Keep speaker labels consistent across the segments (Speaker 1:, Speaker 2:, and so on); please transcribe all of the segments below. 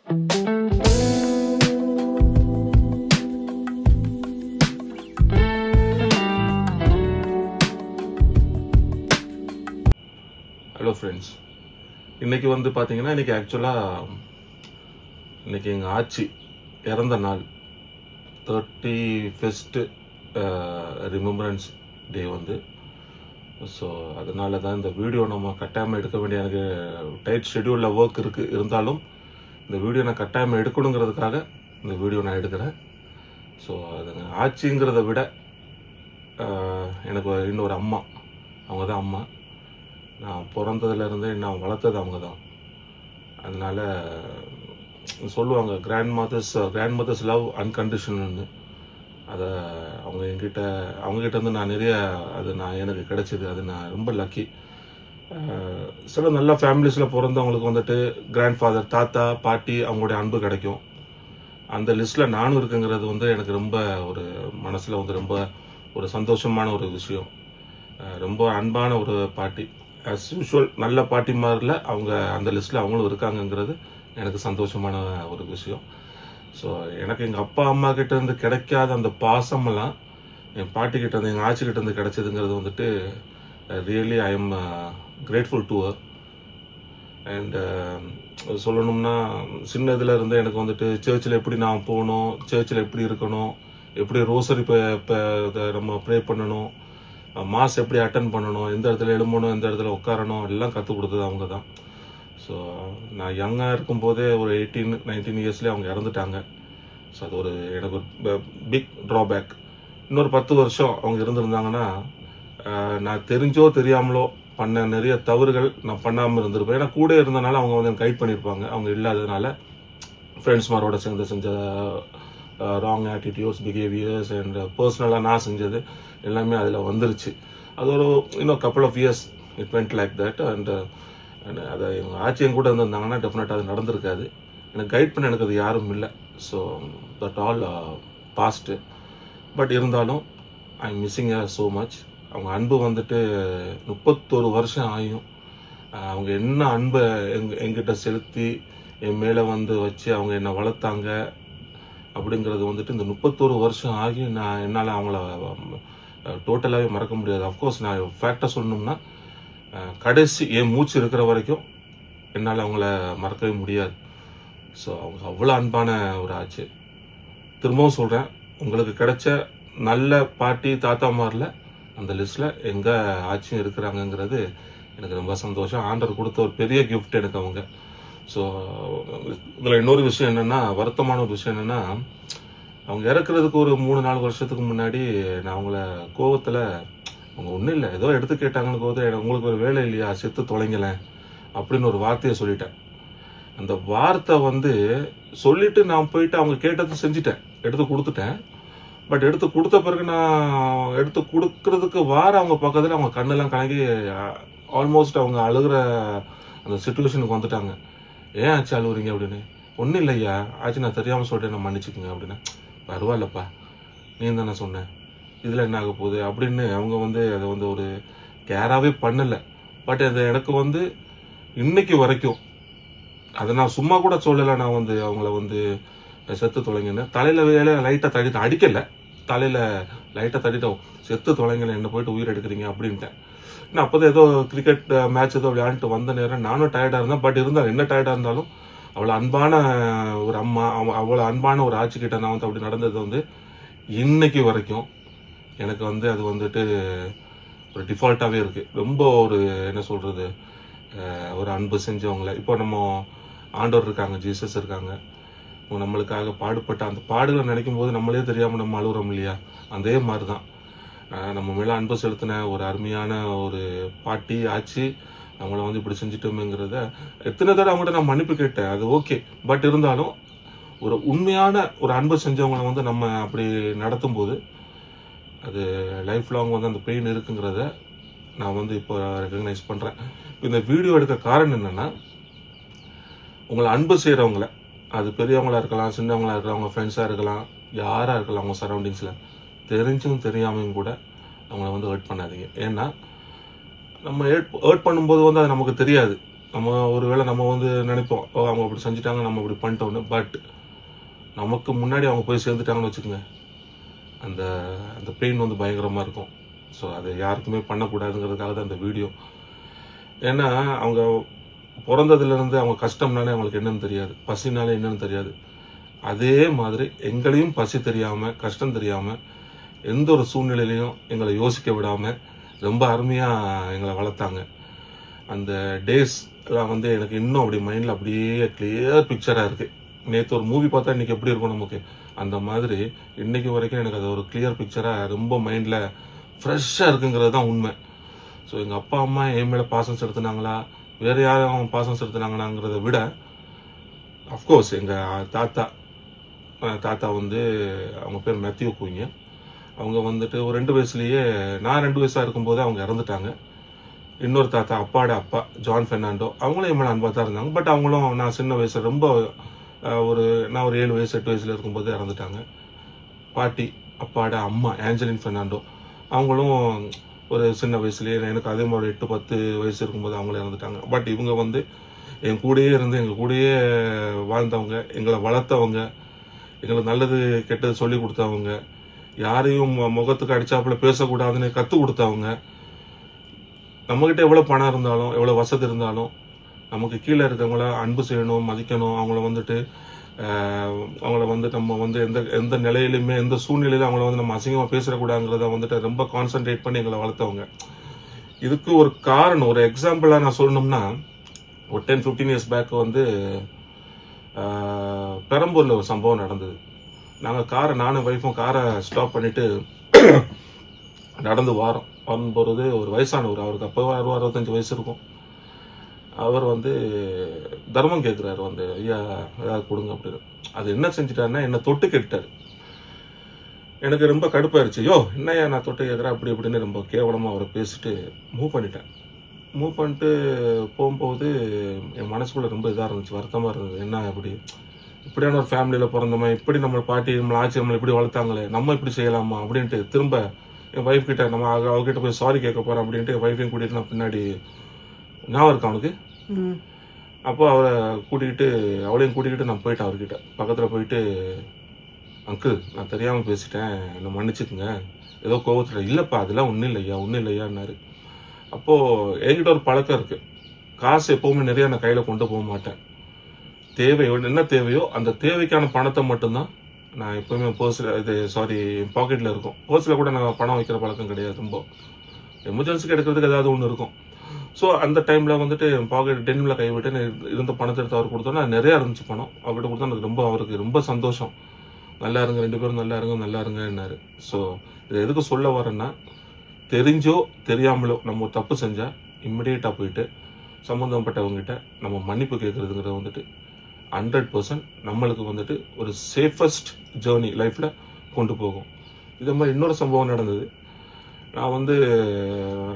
Speaker 1: Hello friends, இன்னைக்கு வந்து பார்த்தீங்கன்னா இன்னைக்கு ஆக்சுவலாக இன்னைக்கு எங்கள் ஆச்சி இறந்த நாள் 31st ரிமெம்பரன்ஸ் டே வந்து. ஸோ அதனால தான் இந்த வீடியோ நம்ம கட்டாயமாக எடுக்க வேண்டிய, எனக்கு டைட் ஷெடியூலில் ஒர்க் இருந்தாலும் இந்த வீடியோ நான் கட்டாயமாக எடுக்கணுங்கிறதுக்காக இந்த வீடியோ நான் எடுக்கிறேன். ஸோ அது ஆச்சிங்கிறத விட எனக்கு இன்னொரு அம்மா, அவங்க தான் அம்மா. நான் பிறந்ததுலேருந்தே நான் வளர்த்தது அவங்க தான். அதனால சொல்லுவாங்க கிராண்ட் மதர்ஸ் லவ் அன்கண்டிஷனல்னு. அதை அவங்ககிட்ட இருந்து நான் நிறைய எனக்கு கிடைச்சிது. அது நான் ரொம்ப லக்கி. சில நல்ல ஃபேமிலிஸில் பிறந்தவங்களுக்கு வந்துட்டு கிராண்ட் ஃபாதர், தாத்தா, பாட்டி, அவங்களுடைய அன்பு கிடைக்கும். அந்த லிஸ்ட்டில் நானும் இருக்குங்கிறது வந்து எனக்கு ரொம்ப ஒரு மனசில் வந்து ரொம்ப ஒரு சந்தோஷமான ஒரு விஷயம். ரொம்ப அன்பான ஒரு பாட்டி, ஆஸ் யூஷுவல் நல்ல பாட்டிமாரில் அவங்க அந்த லிஸ்ட்டில் அவங்களும் இருக்காங்கங்கிறது எனக்கு சந்தோஷமான ஒரு விஷயம். ஸோ எனக்கு எங்கள் அப்பா அம்மா கிட்ட இருந்து கிடைக்காத அந்த பாசமெல்லாம் என் பாட்டிக்கிட்ட இருந்து, எங்கள் ஆட்சிக்கிட்ட இருந்து கிடைச்சதுங்கிறது வந்துட்டு really I am grateful to her. And சொல்லணும்னா சின்ன இதில் இருந்து எனக்கு வந்துட்டு சர்ச்சில் எப்படி நான் போகணும், சர்ச்சில் எப்படி இருக்கணும், எப்படி ரோசரி நம்ம ப்ரே பண்ணணும், மாஸ் எப்படி அட்டன் பண்ணணும், எந்த இடத்துல எழும்பணும், எந்த இடத்துல உட்காரணும், எல்லாம் கற்றுக் கொடுத்தது அவங்க தான். ஸோ நான் யங்காக இருக்கும்போதே ஒரு 18-19 இயர்ஸ்லேயே அவங்க இறந்துட்டாங்க. ஸோ அது ஒரு எனக்கு ஒரு பிக் ட்ராபேக். இன்னொரு 10 வருஷம் அவங்க இருந்திருந்தாங்கன்னா நான் தெரிஞ்சோ தெரியாமலோ பண்ண நிறைய தவறுகள் நான் பண்ணாமல் இருந்திருப்பேன். ஏன்னா கூட இருந்தனால அவங்க வந்து கைட் பண்ணியிருப்பாங்க. அவங்க இல்லாததுனால ஃப்ரெண்ட்ஸ்மாரோட சேர்ந்து செஞ்ச ராங் ஆட்டிடியூட்ஸ், பிஹேவியர்ஸ் அண்ட் பர்சனலாக நான் செஞ்சது எல்லாமே அதில் வந்துருச்சு. அது ஒரு இன்னும் couple of years it went like that. And அதை எங்கள் ஆட்சியும் கூட இருந்திருந்தாங்கன்னா டெஃபினட்டாக அது நடந்திருக்காது. எனக்கு கைட் பண்ண எனக்கு அது யாரும் இல்லை. So that all past. But இருந்தாலும் I am missing so much. அவங்க அன்பு வந்துட்டு 31 வருஷம் ஆகியும் அவங்க என்ன அன்பை எங்கிட்ட செலுத்தி என் மேலே வந்து வச்சு அவங்க என்னை வளர்த்தாங்க அப்படிங்கிறது வந்துட்டு இந்த 31 வருஷம் ஆகி என்னால் அவங்கள டோட்டலாகவே மறக்க முடியாது. அஃப்கோர்ஸ் நான் ஃபேக்டாக சொல்லணும்னா கடைசி என் மூச்சு இருக்கிற வரைக்கும் என்னால் அவங்கள மறக்கவே முடியாது. ஸோ அவங்க அவ்வளோ அன்பான ஒரு ஆச்சு. திரும்பவும் சொல்கிறேன், உங்களுக்கு கிடைச்ச நல்ல பாட்டி தாத்தாமாரில் அந்த லிஸ்ட்டில் எங்கள் ஆட்சியும் இருக்கிறாங்கங்கிறது எனக்கு ரொம்ப சந்தோஷம். ஆண்டவர் கொடுத்த ஒரு பெரிய கிஃப்ட் எனக்கு அவங்க. ஸோ இதில் இன்னொரு விஷயம் என்னென்னா, வருத்தமான ஒரு விஷயம் என்னென்னா, அவங்க இறக்குறதுக்கு ஒரு 3-4 வருஷத்துக்கு முன்னாடி நான் அவங்கள கோவத்தில், அவங்க ஒன்றும் இல்லை ஏதோ எடுத்து கேட்டாங்கன்னு போது, உங்களுக்கு ஒரு வேலை இல்லையா, செத்து தொலைங்களேன் அப்படின்னு ஒரு வார்த்தையை சொல்லிட்டேன். அந்த வார்த்தை வந்து சொல்லிட்டு நான் போயிட்டு அவங்க கேட்டது செஞ்சுட்டேன், எடுத்து கொடுத்துட்டேன். பட் எடுத்து கொடுத்த பிறகு நான் எடுத்து கொடுக்கறதுக்கு அவங்க பக்கத்தில் அவங்க கண்ணெல்லாம் கலங்கி ஆல்மோஸ்ட் அவங்க அழுகிற அந்த சிச்சுவேஷனுக்கு வந்துட்டாங்க. ஏன் ஆச்சு அழுகுறீங்க அப்படின்னு. ஒன்றும் இல்லையா ஆச்சு, நான் தெரியாமல் சொல்லிட்டேன், நான் மன்னிச்சுக்கோங்க அப்படின்னா. பரவாயில்லப்பா, நீ தானே சொன்னேன், இதில் என்ன ஆக போகுது அப்படின்னு அவங்க வந்து அதை வந்து ஒரு கேராகவே பண்ணலை. பட் அது எனக்கு வந்து இன்னைக்கு வரைக்கும் அதை நான் சும்மா கூட சொல்லலை. நான் வந்து அவங்கள வந்து செத்து தொலைங்கன்னு தலையில் வேலை லைட்டாக தட்டிட்டு, அடிக்கலை, தலையில் லைட்டாக தட்டிட்டோம், செத்து தொலைங்கன்னு என்ன போயிட்டு உயிர் எடுக்கிறீங்க அப்படின்ட்டேன். நான் அப்போதான் ஏதோ கிரிக்கெட் மேட்ச் ஏதோ விளையாண்டுட்டு வந்த நேரம் நானும் டயர்டாக இருந்தேன். பட் இருந்தாலும் என்ன டயர்டாக இருந்தாலும் அவ்வளோ அன்பான ஒரு அம்மா, அவ்வளோ அன்பான ஒரு ஆட்சிக்கிட்ட நான் வந்து அப்படி நடந்தது வந்து இன்னைக்கு வரைக்கும் எனக்கு வந்து அது வந்துட்டு ஒரு டிஃபால்ட்டாகவே இருக்குது. ரொம்ப ஒரு என்ன சொல்கிறது, ஒரு அன்பு செஞ்சவங்கள. இப்போ நம்ம ஆண்டவர் இருக்காங்க, ஜீசஸ் இருக்காங்க, நம்மளுக்காக பாடுபட்ட அந்த பாடுகளை நினைக்கும் போது நம்மளே தெரியாமல் நம்ம அழுகுறோம் இல்லையா. அதே மாதிரி தான் நம்ம மேலே அன்பு செலுத்தின ஒரு அருமையான ஒரு பாட்டி ஆச்சு அவங்கள வந்து இப்படி செஞ்சுட்டோமேங்கிறத எத்தனை தடவை அவங்கள்ட்ட நான் மன்னிப்பு கேட்டேன், அது ஓகே. பட் இருந்தாலும் ஒரு உண்மையான ஒரு அன்பு செஞ்சவங்களை வந்து நம்ம அப்படி நடத்தும் போது அது லைஃப் லாங் வந்து அந்த பெயின் இருக்குங்கிறத நான் வந்து இப்போ ரெகக்னைஸ் பண்ணுறேன். இந்த வீடியோ எடுக்க காரணம் என்னென்னா, உங்களை அன்பு செய்கிறவங்கள, அது பெரியவங்களா இருக்கலாம், சின்னவங்களா இருக்கலாம், அவங்க ஃப்ரெண்ட்ஸாக இருக்கலாம், யாராக இருக்கலாம், அவங்க சரௌண்டிங்ஸில் தெரிஞ்சும் தெரியாமையும் கூட அவங்கள வந்து ஹர்ட் பண்ணாதீங்க. ஏன்னா நம்ம ஹர்ட் பண்ணும்போது வந்து அது நமக்கு தெரியாது. நம்ம ஒருவேளை நம்ம வந்து நினைப்போம், அவங்க அப்படி செஞ்சுட்டாங்க, நம்ம இப்படி பண்ணிட்டோம்னு. பட் நமக்கு முன்னாடி அவங்க போய் சேர்ந்துட்டாங்கன்னு வச்சுக்கோங்க, அந்த அந்த பெயின் வந்து பயங்கரமாக இருக்கும். ஸோ அதை யாருக்குமே பண்ணக்கூடாதுங்கிறதுக்காக தான் இந்த வீடியோ. ஏன்னா அவங்க பிறந்ததுலேருந்து அவங்க கஷ்டம்னாலே அவங்களுக்கு என்னன்னு தெரியாது, பசினாலே என்னன்னு தெரியாது. அதே மாதிரி எங்களையும் பசி தெரியாமல், கஷ்டம் தெரியாமல், எந்த ஒரு சூழ்நிலையிலையும் எங்களை யோசிக்க விடாமல் ரொம்ப அருமையாக எங்களை வளர்த்தாங்க. அந்த டேஸ் எல்லாம் வந்து எனக்கு இன்னும் அப்படி மைண்டில் அப்படியே கிளியர் பிக்சராக இருக்குது. நேற்று ஒரு மூவி பார்த்தா இன்றைக்கி எப்படி இருக்கும் நமக்கு, அந்த மாதிரி இன்னைக்கு வரைக்கும் எனக்கு அது ஒரு கிளியர் பிக்சராக ரொம்ப மைண்டில் ஃப்ரெஷ்ஷாக இருக்குங்கிறது தான் உண்மை. ஸோ எங்கள் அப்பா அம்மா என் மேலே பாசம் செலுத்தினாங்களா, வேறு யாரும் பாசம் செலுத்தினாங்களாங்கிறத விட, அஃப்கோர்ஸ் எங்கள் தாத்தா வந்து அவங்க பேர் மேத்யூ குயிங்க. அவங்க வந்துட்டு ஒரு 2 வயசுலேயே, நான் 2 வயசாக இருக்கும்போது அவங்க இறந்துட்டாங்க. இன்னொரு தாத்தா, அப்பாட அப்பா, ஜான் பெர்னாண்டோ, அவங்களும் என் மேலே அன்பாக தான் இருந்தாங்க. பட் அவங்களும் நான் சின்ன வயசு, ரொம்ப நான் ஒரு 7 வயசு 8 வயசுல இருக்கும்போது இறந்துட்டாங்க. பாட்டி, அப்பாட அம்மா ஆஞ்சலின் பெர்னாண்டோ, அவங்களும் ஒரு சின்ன வயசுலேயே, எனக்கு அதே மாதிரி 8-10 வயசு இருக்கும்போது அவங்களும் இறந்துட்டாங்க. பட் இவங்க வந்து என் கூடயே இருந்து எங்கள் கூடயே வாழ்ந்தவங்க, எங்களை வளர்த்தவங்க, எங்களுக்கு நல்லது கெட்டது சொல்லி கொடுத்தவங்க, யாரையும் முகத்துக்கு அடிச்சாப்புல பேசக்கூடாதுன்னு கற்றுக் கொடுத்தவங்க. நம்மகிட்ட எவ்வளோ பணம் இருந்தாலும், எவ்வளோ வசதி இருந்தாலும், நமக்கு கீழே இருக்கவங்கள அன்பு செய்யணும், மதிக்கணும், அவங்கள வந்துட்டு நம்ம வந்து எந்த நிலையிலுமே, எந்த சூழ்நிலையிலும் அவங்கள வந்து நம்ம அசிங்கமாக பேசிடக்கூடாதுங்கிறத வந்துட்டு ரொம்ப கான்சென்ட்ரேட் பண்ணி எங்களை வளர்த்தவங்க. இதுக்கு ஒரு காரணம், ஒரு எக்ஸாம்பிளாக நான் சொல்லணும்னா, ஒரு 10-15 இயர்ஸ் பேக் வந்து பெரம்பூரில் ஒரு சம்பவம் நடந்தது. நாங்கள் நானும் வைஃபும் காரை ஸ்டாப் பண்ணிட்டு நடந்து வரும்போது ஒரு வயசானவர், அவருக்கு அப்போ 60-65 வயசு இருக்கும். அவர் வந்து தர்மம் கேட்குறாரு, வந்து ஐயா ஏதாவது கொடுங்க அப்படின்னு. அது என்ன செஞ்சுட்டாருன்னா, என்னை தொட்டு கேட்டார். எனக்கு ரொம்ப கடுப்பாயிருச்சு. என்னையா நான் தொட்டு கேட்குறேன் அப்படி இப்படின்னு ரொம்ப கேவலமாக அவரை பேசிட்டு மூவ் பண்ணிட்டு போகும்போது என் மனசுக்குள்ள ரொம்ப இதாக இருந்துச்சு, வருத்தமாக இருந்தது. என்ன இப்படியான ஒரு ஃபேமிலியில் பிறந்தோமே, இப்படி நம்ம பாட்டி நம்மளை ஆட்சி நம்மளை இப்படி வளர்த்தாங்களே, நம்ம இப்படி செய்யலாமா அப்படின்ட்டு திரும்ப என் ஒய்ஃப் கிட்ட அவகிட்ட போய் சாரி கேட்க போறேன் அப்படின்ட்டு என் ஒய்ஃபையும் கூட்டிட்டு நான் பின்னாடி, ஞாபகம் இருக்கா அவனுக்கு? அப்போ அவளையும் கூட்டிக்கிட்டு நான் போயிட்டேன் அவர்கிட்ட. பக்கத்தில் போயிட்டு, அங்கிள் நான் தெரியாமல் பேசிட்டேன், என்னை மன்னிச்சுக்குங்க, ஏதோ கோவத்தில். இல்லைப்பா அதெல்லாம் ஒன்றும் இல்லையான்னாரு. அப்போது என்கிட்ட ஒரு பழக்கம் இருக்குது, காசு எப்போவுமே நிறையா நான் கையில் கொண்டு போக மாட்டேன். என்ன தேவையோ அந்த தேவைக்கான பணத்தை மட்டும்தான் நான் எப்பவுமே பாக்கெட்டில் இருக்கும். பர்ஸில் கூட நான் பணம் வைக்கிற பழக்கம் கிடையாது. ரொம்ப எமர்ஜென்சிக்கு எடுக்கிறதுக்கு ஏதாவது ஒன்று இருக்கும். ஸோ அந்த டைமில் வந்துட்டு பாக்கெட் டென்னில் கைவிட்டு இருந்த பணத்தை எடுத்து அவர் கொடுத்தோன்னா நிறையா இருந்துச்சு பணம். அவர்கிட்ட கொடுத்தா எனக்கு அவருக்கு ரொம்ப சந்தோஷம். நல்லா இருங்க, 2 பேரும் நல்லா இருங்கன்னாரு. ஸோ இதை எதுக்கு சொல்ல வரேன்னா, தெரிஞ்சோ தெரியாமலோ நம்ம ஒரு தப்பு செஞ்சால் இம்மிடியேட்டாக போயிட்டு சம்மந்தப்பட்டவங்ககிட்ட நம்ம மன்னிப்பு கேட்கறதுங்கிறத வந்துட்டு 100% நம்மளுக்கு வந்துட்டு ஒரு சேஃபஸ்ட் ஜேர்னி லைஃப்பில் கொண்டு போகும். இதே மாதிரி இன்னொரு சம்பவம் நடந்தது. நான் வந்து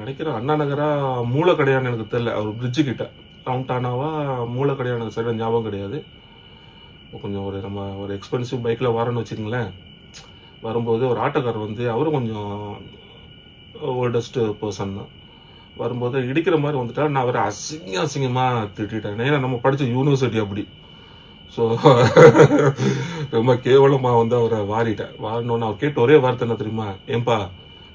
Speaker 1: நினைக்கிறேன் அண்ணா நகரா மூலக்கடையான்னு எனக்கு தெரியல, அவர் பிரிட்ஜு கிட்ட, டவுன்டானாவா மூலக்கடையான சைடில் ஞாபகம் கிடையாது. கொஞ்சம் நம்ம ஒரு எக்ஸ்பென்சிவ் பைக்கில் வரேன்னு வச்சுக்கங்களேன். வரும்போது ஒரு ஆட்டோக்காரர் வந்து, அவரும் கொஞ்சம் ஓல்டஸ்ட் பர்சன் தான், வரும்போது இடிக்கிற மாதிரி வந்துட்டா. நான் அவரை அசிங்கமாக திட்டேன். ஏன்னா நம்ம படித்த யூனிவர்சிட்டி அப்படி. ஸோ ரொம்ப கேவலமாக வந்து அவரை வாரினோன்னு அவர் கேட்ட ஒரே வார்த்தை என்ன தெரியுமா? ஏன்பா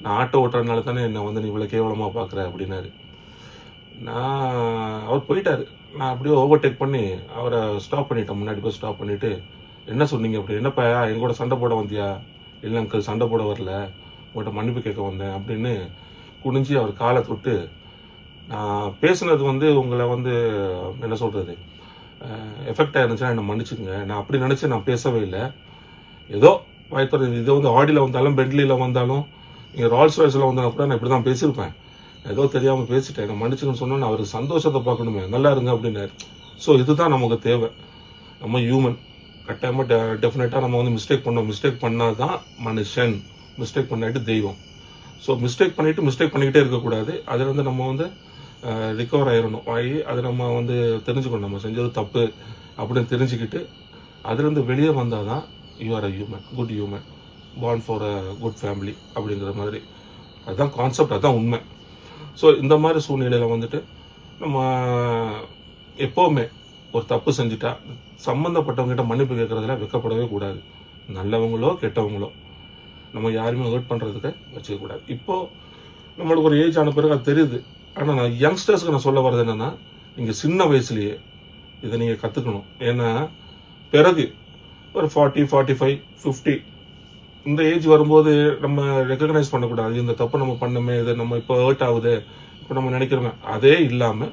Speaker 1: நான் ஆட்டோ ஓட்டுறதுனால தானே என்னை வந்து நீ இவ்வளோ கேவலமாக பார்க்குற அப்படின்னாரு. அவர் போயிட்டாரு. நான் அப்படியே ஓவர்டேக் பண்ணி அவரை ஸ்டாப் பண்ணிட்டேன். முன்னாடி போய் ஸ்டாப் பண்ணிட்டு, என்ன சொன்னீங்க அப்படி? என்னப்பா எங்கூட சண்டை போட வந்தியா? இல்லை அங்கிள் சண்டை போட வரல, உங்கள்கிட்ட மன்னிப்பு கேட்க வந்தேன் அப்படின்னு குனிஞ்சி அவர் காலை தொட்டு, நான் பேசுனது வந்து உங்களை வந்து என்ன சொல்றது எஃபெக்ட் ஆயிருந்துச்சுன்னா என்னை மன்னிச்சுங்க, நான் அப்படி நினைச்சு நான் பேசவே இல்லை, ஏதோ வாய்த்துறது. இதை வந்து ஆடியில் வந்தாலும் பென்ட்லியில் வந்தாலும் நீங்கள் ரால்ஸ் ராய்ஸில் வந்தாலும் கூட நான் இப்படி தான் பேசியிருப்பேன், ஏதோ தெரியாமல் பேசிட்டேன், நான் மன்னிச்சுன்னு சொன்னா அவருக்கு சந்தோஷத்தை பார்க்கணுமே, நல்லா இருங்க அப்படின்னாரு. ஸோ இதுதான் நமக்கு தேவை. நம்ம ஹியூமன், கட்டாயமாக டெஃபினட்டாக நம்ம வந்து மிஸ்டேக் பண்ணாதான் மனுஷன், மிஸ்டேக் பண்ணிட்டு தெய்வம். ஸோ மிஸ்டேக் பண்ணிக்கிட்டே இருக்கக்கூடாது. அதில் வந்து நம்ம வந்து ரிகவர் ஆகி அதை நம்ம வந்து தெரிஞ்சுக்கணும், நம்ம செஞ்சது தப்பு அப்படின்னு தெரிஞ்சுக்கிட்டு அதுலேருந்து வெளியே வந்தால் தான் you are a human, good human, born for a good family அப்படிங்கிற மாதிரி. அதுதான் கான்செப்ட், அதுதான் உண்மை. ஸோ இந்த மாதிரி சூழ்நிலையில் வந்துட்டு நம்ம எப்போவுமே ஒரு தப்பு செஞ்சுட்டா சம்மந்தப்பட்டவங்க கிட்ட மன்னிப்பு கேட்கறதுல வெக்கப்படவே கூடாது. நல்லவங்களோ கெட்டவங்களோ நம்ம யாருமே ஹர்ட் பண்றதுக்கு வச்சுக்க கூடாது. இப்போ நம்மளுக்கு ஒரு ஏஜ் ஆன பிறகு அது தெரியுது. ஆனா நான் யங்ஸ்டர்ஸ்க்கு நான் சொல்ல வர்றது என்னன்னா, நீங்க சின்ன வயசுலயே இதை நீங்க கத்துக்கணும். ஏன்னா பிறகு ஒரு 40, 45, 50 இந்த ஏஜ் வரும்போது நம்ம ரெகக்னைஸ் பண்ணக்கூடாது. இந்த தப்பு நம்ம பண்ணமே, இது நம்ம இப்போ ஹர்ட் ஆகுது, இப்போ நம்ம நினைக்கிறோமே, அதே இல்லாம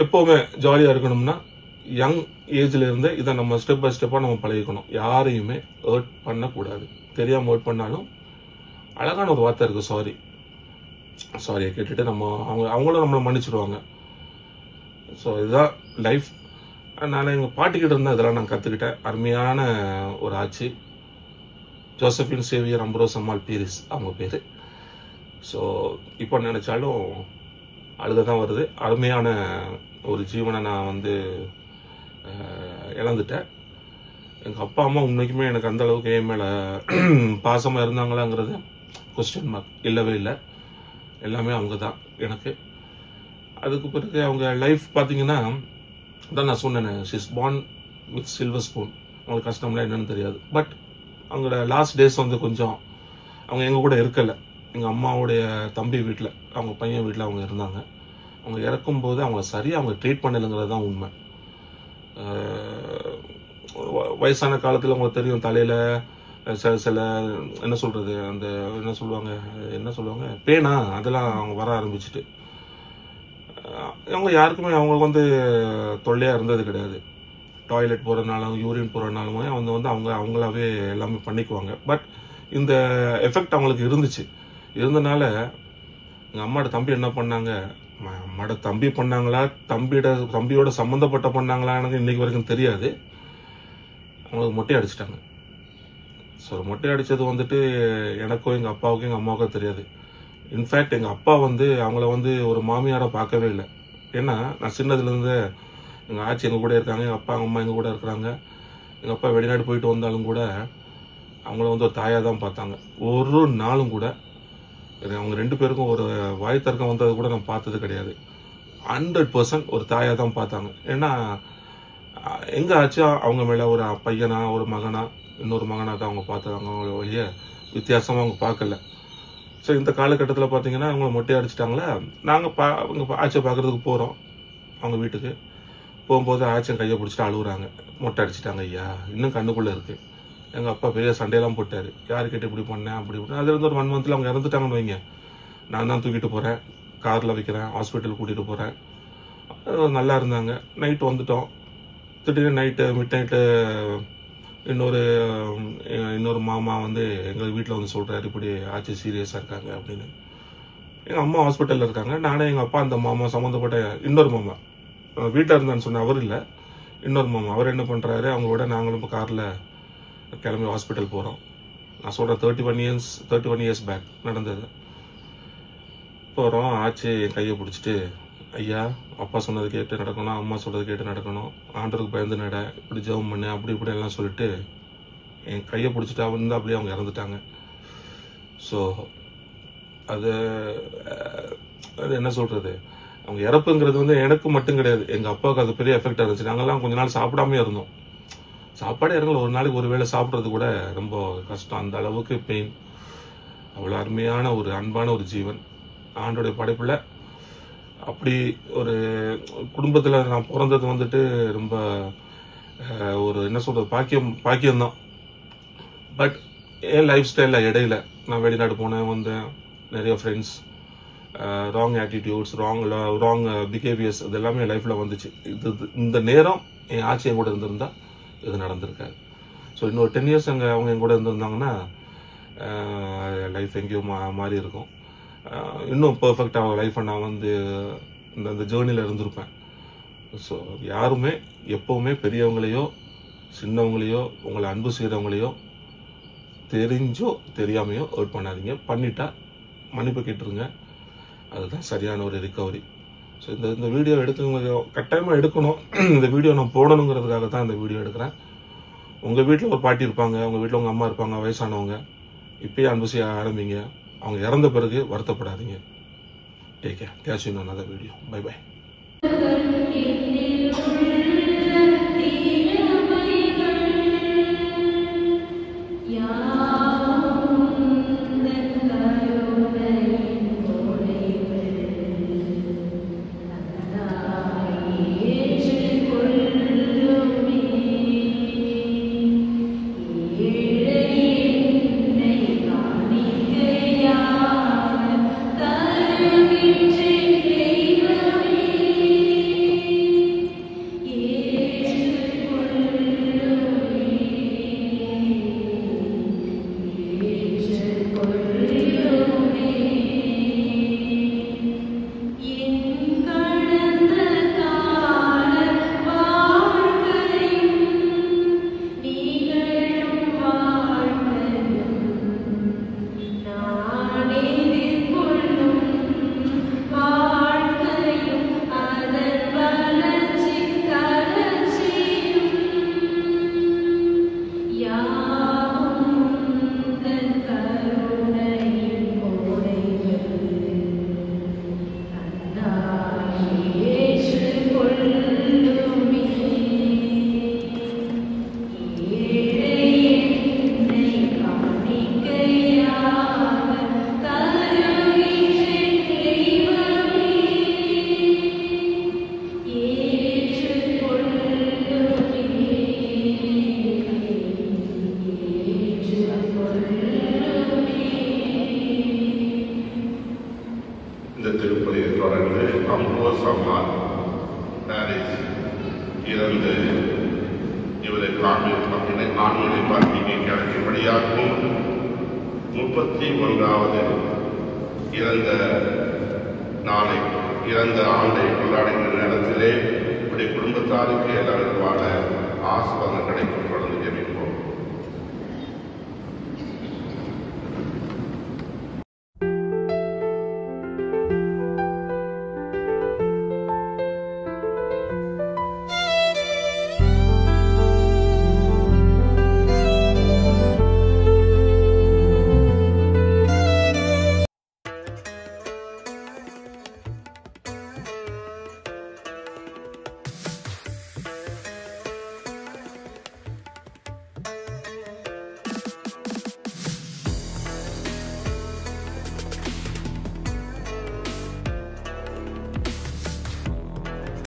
Speaker 1: எப்பவுமே ஜாலியா இருக்கணும்னா யங் ஏஜ்ல இருந்து இதை நம்ம ஸ்டெப் பை ஸ்டெப்பா நம்ம பழகிக்கணும். யாரையுமே ஹர்ட் பண்ணக்கூடாது. தெரியாம ஹர்ட் பண்ணாலும் அழகான ஒரு வார்த்தை இருக்கு, சாரி. சாரியை கேட்டுட்டு நம்ம அவங்களும் நம்மளை மன்னிச்சிடுவாங்க. ஸோ இதுதான் லைஃப். நான் எங்கள் பாட்டிக்கிட்ட இருந்தால் இதெல்லாம் நான் கற்றுக்கிட்டேன். அருமையான ஒரு ஆட்சி, ஜோசபின் சேவியர் அம்ப்ரோஸ் அம்மாள் பீரிஸ் அவங்க பேர். ஸோ இப்போ நினைச்சாலும் அழுக தான் வருது. அருமையான ஒரு ஜீவனை நான் வந்து இழந்துட்டேன். எங்கள் அப்பா அம்மா உண்மைக்குமே எனக்கு அந்த அளவுக்கு என் மேலே பாசமாக இருந்தாங்களாங்கிறது கொஸ்டின் மார்க். இல்லவே இல்லை. எல்லாமே அவங்க தான் எனக்கு. அதுக்கு பிறகு அவங்க லைஃப் பார்த்தீங்கன்னா தான் நான் சொன்னேன், she's born with silver spoon. அவங்களுக்கு கஷ்டம்லாம் என்னன்னு தெரியாது. பட் அவங்களோட லாஸ்ட் டேஸ் வந்து கொஞ்சம் அவங்க எங்கள் கூட இருக்கலை. எங்கள் அம்மாவுடைய தம்பி வீட்டில், அவங்க பையன் வீட்டில் அவங்க இருந்தாங்க. அவங்க இறக்கும்போது அவங்க சரியாக அவங்க ட்ரீட் பண்ணலைங்கிறது தான் உண்மை. வயசான காலத்தில் அவங்களுக்கு தெரியும், தலையில் சில என்ன சொல்கிறது, அந்த என்ன சொல்லுவாங்க பேனா, அதெல்லாம் அவங்க வர ஆரம்பிச்சுட்டு அவங்க யாருக்குமே அவங்களுக்கு வந்து தொல்லையாக இருந்தது கிடையாது. டாய்லெட் போகிறதுனாலும் யூரின் போகிறதுனாலுமே அவங்க வந்து அவங்களாவே எல்லாமே பண்ணிக்குவாங்க. பட் இந்த எஃபெக்ட் அவங்களுக்கு இருந்தனால எங்கள் அம்மாவோட தம்பி என்ன பண்ணாங்க, அம்மாவோட தம்பி பண்ணாங்களா, தம்பியோட சம்மந்தப்பட்ட பண்ணாங்களா எனக்கு இன்னைக்கு வரைக்கும் தெரியாது. அவங்களுக்கு மொட்டை அடிச்சிட்டாங்க. ஸோ மொட்டை அடித்தது வந்துட்டு எனக்கும் எங்கள் அப்பாவுக்கும் எங்கள் அம்மாவுக்கும் தெரியாது. இன்ஃபேக்ட் எங்கள் அப்பா வந்து அவங்கள வந்து ஒரு மாமியாராக பார்க்கவே இல்லை. ஏன்னா நான் சின்னதுலேருந்து எங்கள் ஆச்சி எங்கள் கூட இருக்காங்க, எங்கள் அப்பா எங்கள் அம்மா எங்கள் கூட இருக்கிறாங்க. எங்கள் அப்பா வெளிநாடு போயிட்டு வந்தாலும் கூட அவங்கள வந்து ஒரு தாயாக தான் பார்த்தாங்க. ஒரு நாளும் கூட அவங்க 2 பேருக்கும் ஒரு வாய் தர்க்கம் வந்தது கூட நான் பார்த்தது கிடையாது. 100% ஒரு தாயாக தான் பார்த்தாங்க. ஏன்னா எங்க ஆச்சா அவங்க மேலே ஒரு பையனா, ஒரு மகனா, இன்னொரு மகனா தான் அவங்க பார்த்தாங்க. அவங்கள வழிய வித்தியாசமாக அவங்க பார்க்கல. ஸோ இந்த காலகட்டத்தில் பார்த்தீங்கன்னா அவங்கள மொட்டை அடிச்சிட்டாங்களா, நாங்கள் அவங்க ஆட்சியை பார்க்குறதுக்கு போகிறோம். அவங்க வீட்டுக்கு போகும்போது ஆட்சியை கையை பிடிச்சிட்டு அழுகுறாங்க, மொட்டை அடிச்சிட்டாங்க ஐயா, இன்னும் கண்ணுக்குள்ளே இருக்குது. எங்கள் அப்பா பெரிய சண்டையெல்லாம் போட்டார், யாருக்கிட்ட இப்படி பண்ணேன் அப்படி இப்படி. அதுலேருந்து ஒரு 1 மந்த்தில் அவங்க இறந்துட்டாங்கன்னு வைங்க. நான் தான் தூக்கிட்டு போகிறேன், காரில் வைக்கிறேன், ஹாஸ்பிட்டல் கூட்டிகிட்டு போகிறேன். நல்லா இருந்தாங்க. நைட்டு வந்துட்டோம். திடீர்னு நைட்டு மிட் நைட்டு இன்னொரு மாமா வந்து எங்கள் வீட்டில் வந்து சொல்கிறாரு, இப்படி ஆச்சு சீரியஸாக இருக்காங்க அப்படின்னு. எங்கள் அம்மா ஹாஸ்பிட்டலில் இருக்காங்க. நானே எங்கள் அப்பா அந்த மாமா சம்மந்தப்பட்ட இன்னொரு மாமா வீட்டில் இருந்தான்னு சொன்ன அவர் இல்லை, இன்னொரு மாமா. அவர் என்ன பண்ணுறாரு, அவங்களோட நாங்களும் இப்போ காரில் கிளம்பி ஹாஸ்பிட்டல் போகிறோம். நான் சொல்கிறேன் 31 இயர்ஸ் பேக் நடந்தது. போகிறோம். ஆச்சு என் கையை பிடிச்சிட்டு, ஐயா அப்பா சொன்னது கேட்டு நடக்கணும், அம்மா சொல்றது கேட்டு நடக்கணும், ஆண்டருக்கு பயந்து நட, இப்படி ஜெபம் பண்ணு, அப்படி இப்படி எல்லாம் சொல்லிட்டு என் கையை பிடிச்சிட்டு வந்து அப்படியே அவங்க இறந்துட்டாங்க. ஸோ அது என்ன சொல்றது, அவங்க இறப்புங்கிறது வந்து எனக்கு மட்டும் கிடையாது, எங்கள் அப்பாவுக்கு அது பெரிய எஃபெக்டாக இருந்துச்சு. நாங்கள்லாம் கொஞ்ச நாள் சாப்பிடாமே இருந்தோம். சாப்பாடே இறங்கல. ஒரு நாளைக்கு ஒரு வேளை சாப்பிட்றது கூட ரொம்ப கஷ்டம். அந்த அளவுக்கு பெயின். அவ்வளோ அருமையான ஒரு அன்பான ஒரு ஜீவன், ஆண்டோடைய படைப்புல. அப்படி ஒரு குடும்பத்தில் நான் பிறந்தது வந்துட்டு ரொம்ப ஒரு என்ன சொல்றது பாக்கியம்தான். பட் என் லைஃப் ஸ்டைலில் இடையில நான் வெளிநாடு போனேன், வந்தேன், நிறைய friends, wrong attitudes, wrong behaviours, இது எல்லாமே என் லைஃப்பில் வந்துச்சு. இந்த நேரம் என் ஆட்சி என் கூட இருந்திருந்தா இது நடந்திருக்காது. ஸோ இன்னொரு 10 இயர்ஸ் அவங்க என் கூட இருந்திருந்தாங்கன்னா லைஃப் எங்கேயோ மாறி இருக்கும். இன்னும் பர்ஃபெக்டாக லைஃப்பை நான் வந்து இந்த ஜேர்னியில் இருந்திருப்பேன். ஸோ யாருமே எப்போவுமே பெரியவங்களையோ சின்னவங்களையோ உங்களை அன்பு செய்கிறவங்களையோ தெரிஞ்சோ தெரியாமையோ ஹர்ட் பண்ணாதீங்க. பண்ணிட்டா மன்னிப்பு கேட்டுருங்க. அதுதான் சரியான ஒரு ரிகவரி. ஸோ இந்த வீடியோ கட்டாயமாக எடுக்கணும். இந்த வீடியோ நான் போடணுங்கிறதுக்காக தான் இந்த வீடியோ எடுக்கிறேன். உங்கள் வீட்டில் ஒரு பாட்டி இருப்பாங்க, உங்கள் வீட்டில் உங்கள் அம்மா இருப்பாங்க, வயசானவங்க. இப்பயே அன்பு செய்ய ஆரம்பிங்க. அவங்க இறந்த பிறகு வருத்தப்படாதீங்க. Take care. Catch you in another video. Bye bye.
Speaker 2: ஆண்டுகளை பண்டிகைக்கு அழைக்கும்படியாகவும் 31வது இறந்த ஆண்டை கொண்டாடுகின்ற நேரத்திலே உடைய குடும்பத்தாருக்கு எல்லா விதமான ஆசீர்வாதம் கிடைக்கும்.